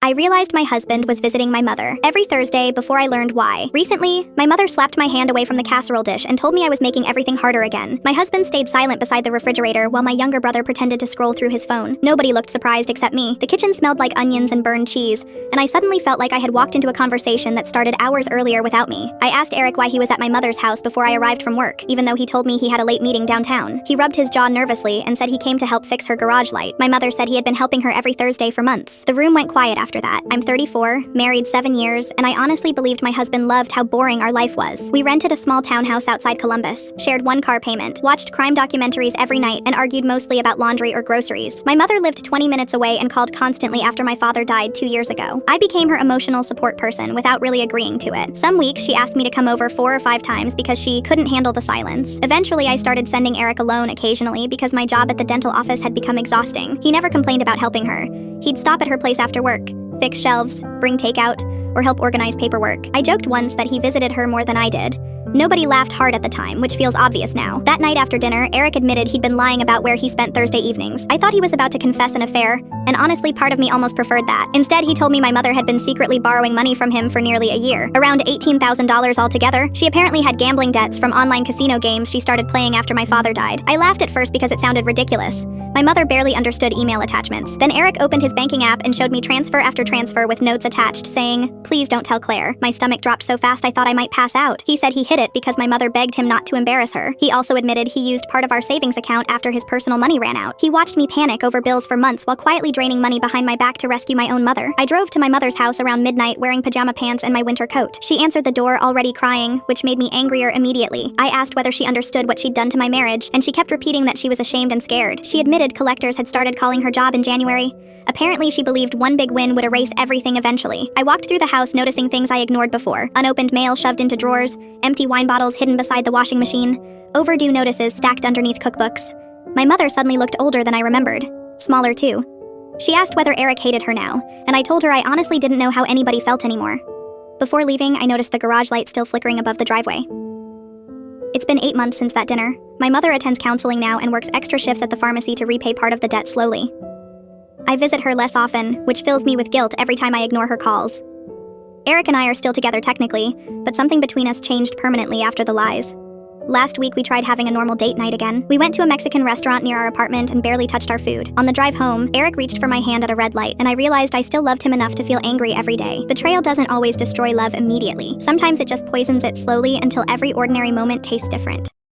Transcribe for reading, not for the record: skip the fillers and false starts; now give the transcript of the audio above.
I realized my husband was visiting my mother every Thursday before I learned why. Recently, my mother slapped my hand away from the casserole dish and told me I was making everything harder again. My husband stayed silent beside the refrigerator while my younger brother pretended to scroll through his phone. Nobody looked surprised except me. The kitchen smelled like onions and burned cheese, and I suddenly felt like I had walked into a conversation that started hours earlier without me. I asked Eric why he was at my mother's house before I arrived from work, even though he told me he had a late meeting downtown. He rubbed his jaw nervously and said he came to help fix her garage light. My mother said he had been helping her every Thursday for months. The room went quiet after that. I'm 34, married 7 years, and I honestly believed my husband loved how boring our life was. We rented a small townhouse outside Columbus, shared one car payment, watched crime documentaries every night, and argued mostly about laundry or groceries. My mother lived 20 minutes away and called constantly after my father died 2 years ago. I became her emotional support person without really agreeing to it. Some weeks she asked me to come over 4 or 5 times because she couldn't handle the silence. Eventually I started sending Eric alone occasionally because my job at the dental office had become exhausting. He never complained about helping her. He'd stop at her place after work, fix shelves, bring takeout, or help organize paperwork. I joked once that he visited her more than I did. Nobody laughed hard at the time, which feels obvious now. That night after dinner, Eric admitted he'd been lying about where he spent Thursday evenings. I thought he was about to confess an affair, and honestly, part of me almost preferred that. Instead, he told me my mother had been secretly borrowing money from him for nearly a year, around $18,000 altogether. She apparently had gambling debts from online casino games she started playing after my father died. I laughed at first because it sounded ridiculous. My mother barely understood email attachments. Then Eric opened his banking app and showed me transfer after transfer with notes attached saying, "Please don't tell Claire." My stomach dropped so fast I thought I might pass out. He said he hid it because my mother begged him not to embarrass her. He also admitted he used part of our savings account after his personal money ran out. He watched me panic over bills for months while quietly draining money behind my back to rescue my own mother. I drove to my mother's house around midnight wearing pajama pants and my winter coat. She answered the door already crying, which made me angrier immediately. I asked whether she understood what she'd done to my marriage, and she kept repeating that she was ashamed and scared. She admitted collectors had started calling her job in January. Apparently, she believed one big win would erase everything eventually. I walked through the house noticing things I ignored before. Unopened mail shoved into drawers, empty wine bottles hidden beside the washing machine, overdue notices stacked underneath cookbooks. My mother suddenly looked older than I remembered. Smaller, too. She asked whether Eric hated her now, and I told her I honestly didn't know how anybody felt anymore. Before leaving, I noticed the garage light still flickering above the driveway. It's been 8 months since that dinner. My mother attends counseling now and works extra shifts at the pharmacy to repay part of the debt slowly. I visit her less often, which fills me with guilt every time I ignore her calls. Eric and I are still together technically, but something between us changed permanently after the lies. Last week we tried having a normal date night again. We went to a Mexican restaurant near our apartment and barely touched our food. On the drive home, Eric reached for my hand at a red light, and I realized I still loved him enough to feel angry every day. Betrayal doesn't always destroy love immediately. Sometimes it just poisons it slowly until every ordinary moment tastes different.